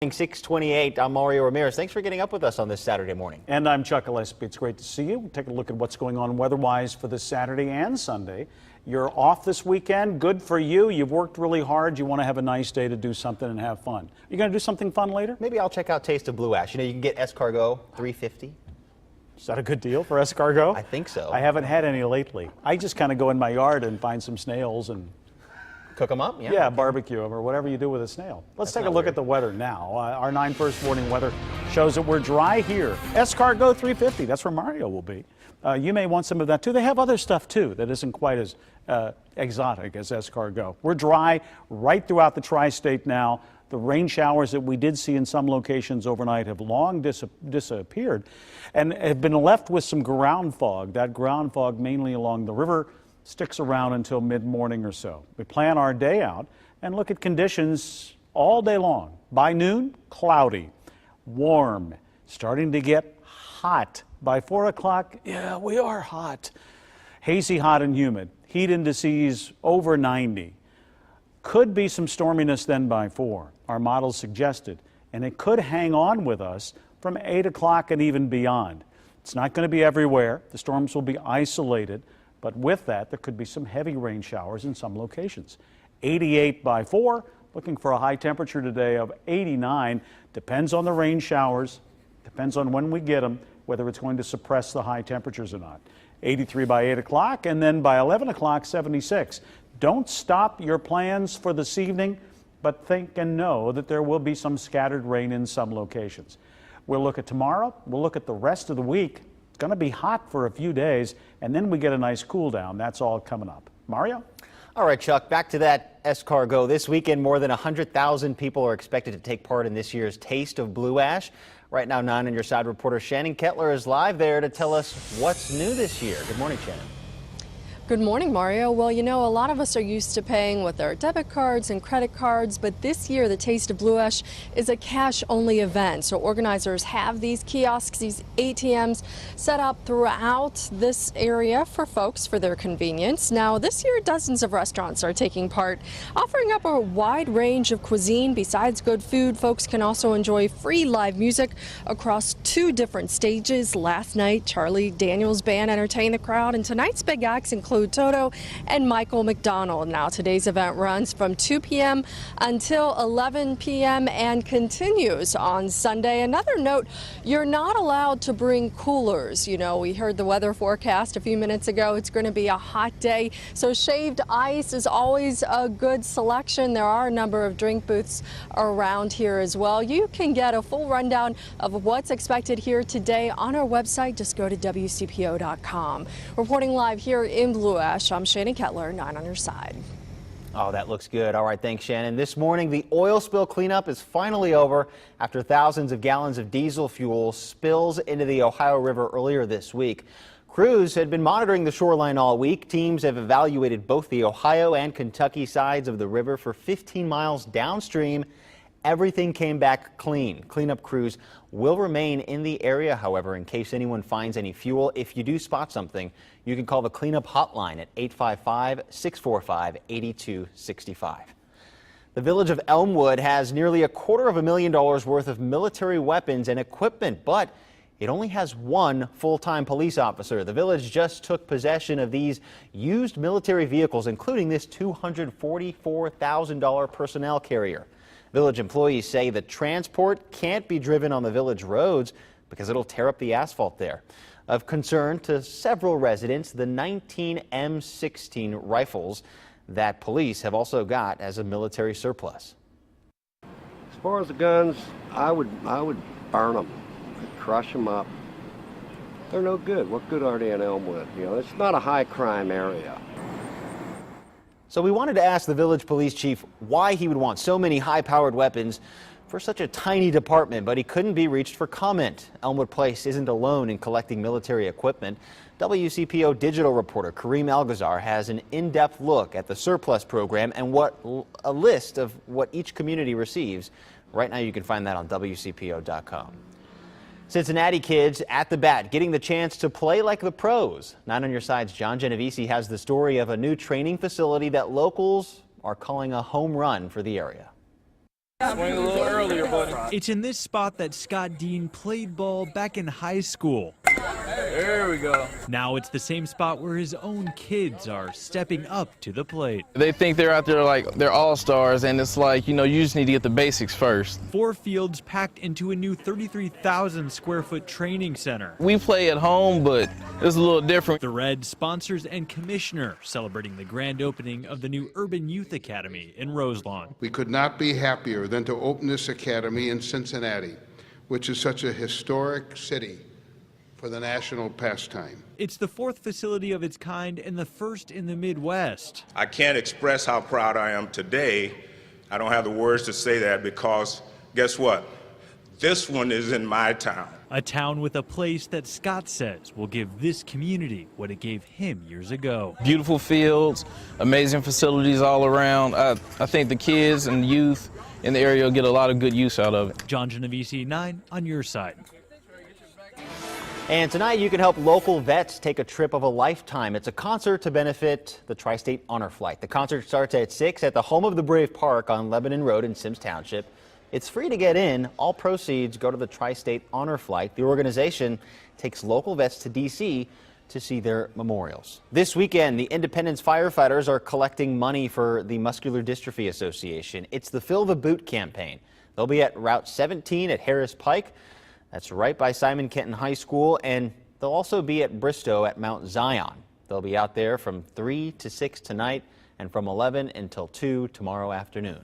6:28. I'm Mario Ramirez. Thanks for getting up with us on this Saturday morning. And I'm Chuck Gillespie. It's great to see you. We'll take a look at what's going on weather-wise for this Saturday and Sunday. You're off this weekend. Good for you. You've worked really hard. You want to have a nice day to do something and have fun. You going to do something fun later? Maybe I'll check out Taste of Blue Ash. You know, you can get escargot, $3.50. Is that a good deal for escargot? I think so. I haven't had any lately. I just kind of go in my yard and find some snails and cook them up? Yeah, barbecue them or whatever you do with a snail. Let's take a look at the weather now. Our 9 first warning weather shows that we're dry here. Escargot $3.50. That's where Mario will be. You may want some of that too. They have other stuff too that isn't quite as exotic as escargot. We're dry right throughout the tri-state now. The rain showers that we did see in some locations overnight have long disappeared and have been left with some ground fog. That ground fog mainly along the river sticks around until mid-morning or so. We plan our day out and look at conditions all day long. By noon, cloudy, warm, starting to get hot. By 4 o'clock, yeah, we are hot. Hazy, hot, and humid. Heat indices over 90. Could be some storminess then by 4, our models suggested, and it could hang on with us from 8 o'clock and even beyond. It's not going to be everywhere. The storms will be isolated. But with that, there could be some heavy rain showers in some locations. 88 by 4, looking for a high temperature today of 89. Depends on the rain showers, depends on when we get them, whether it's going to suppress the high temperatures or not. 83 by 8 o'clock, and then by 11 o'clock, 76. Don't stop your plans for this evening, but think and know that there will be some scattered rain in some locations. We'll look at tomorrow, we'll look at the rest of the week. It's going to be hot for a few days, and then we get a nice cool down. That's all coming up. Mario? All right, Chuck, back to that escargot. This weekend, more than 100,000 people are expected to take part in this year's Taste of Blue Ash. Right now, 9 on Your Side reporter Shannon Kettler is live there to tell us what's new this year. Good morning, Shannon. Good morning, Mario. Well, you know, a lot of us are used to paying with our debit cards and credit cards, but this year the Taste of Blue Ash is a cash-only event. So organizers have these kiosks, these ATMs set up throughout this area for folks for their convenience. Now, this year dozens of restaurants are taking part, offering up a wide range of cuisine. Besides good food, folks can also enjoy free live music across 2 different stages. Last night, Charlie Daniels Band entertained the crowd, and tonight's big acts include Toto and Michael McDonald. Now, today's event runs from 2 p.m. until 11 p.m. and continues on Sunday. Another note, you're not allowed to bring coolers. You know, we heard the weather forecast a few minutes ago. It's going to be a hot day, so shaved ice is always a good selection. There are a number of drink booths around here as well. You can get a full rundown of what's expected here today on our website. Just go to WCPO.com. Reporting live here in Blue Ash, I'm Shannon Kettler, 9 on Your Side. Oh, that looks good. All right, thanks, Shannon. This morning, the oil spill cleanup is finally over after thousands of gallons of diesel fuel spills into the Ohio River earlier this week. Crews had been monitoring the shoreline all week. Teams have evaluated both the Ohio and Kentucky sides of the river for 15 miles downstream. Everything came back clean. Cleanup crews will remain in the area, however, in case anyone finds any fuel. If you do spot something, you can call the cleanup hotline at 855-645-8265. The village of Elmwood has nearly $250,000 worth of military weapons and equipment, but it only has 1 full-time police officer. The village just took possession of these used military vehicles, including this $244,000 personnel carrier. Village employees say the transport can't be driven on the village roads because it'll tear up the asphalt there. Of concern to several residents, the 19 M16 rifles that police have also got as a military surplus. As far as the guns, I would burn them, I'd crush them up. They're no good. What good are they in Elmwood? You know, it's not a high crime area. So we wanted to ask the village police chief why he would want so many high-powered weapons for such a tiny department, but he couldn't be reached for comment. Elmwood Place isn't alone in collecting military equipment. WCPO digital reporter Kareem Algazar has an in-depth look at the surplus program and a list of what each community receives. Right now you can find that on WCPO.com. Cincinnati kids at the bat, getting the chance to play like the pros. 9 on Your Side's John Genovese has the story of a new training facility that locals are calling a home run for the area. Swing a little earlier, buddy. It's in this spot that Scott Dean played ball back in high school. There we go. Now it's the same spot where his own kids are stepping up to the plate. They think they're out there like they're all-stars, and it's like, you know, you just need to get the basics first. 4 fields packed into a new 33,000 square foot training center. We play at home, but it's a little different. The Red sponsors and commissioner celebrating the grand opening of the new Urban Youth Academy in Roselawn. We could not be happier than to open this academy in Cincinnati, which is such a historic city for the national pastime. It's the 4th facility of its kind and the first in the Midwest. I can't express how proud I am today. I don't have the words to say that because guess what? This one is in my town. A town with a place that Scott says will give this community what it gave him years ago. Beautiful fields, amazing facilities all around. I think the kids and youth in the area will get a lot of good use out of it. John Genovese, 9 on your side. And tonight you can help local vets take a trip of a lifetime. It's a concert to benefit the Tri-State Honor Flight. The concert starts at 6 at the Home of the Brave Park on Lebanon Road in Sims Township. It's free to get in. All proceeds go to the Tri-State Honor Flight. The organization takes local vets to D.C. to see their memorials. This weekend, the Independence firefighters are collecting money for the Muscular Dystrophy Association. It's the Fill the Boot campaign. They'll be at Route 17 at Harris Pike. That's right by Simon Kenton High School, and they'll also be at Bristow at Mount Zion. They'll be out there from 3 to 6 tonight and from 11 until 2 tomorrow afternoon.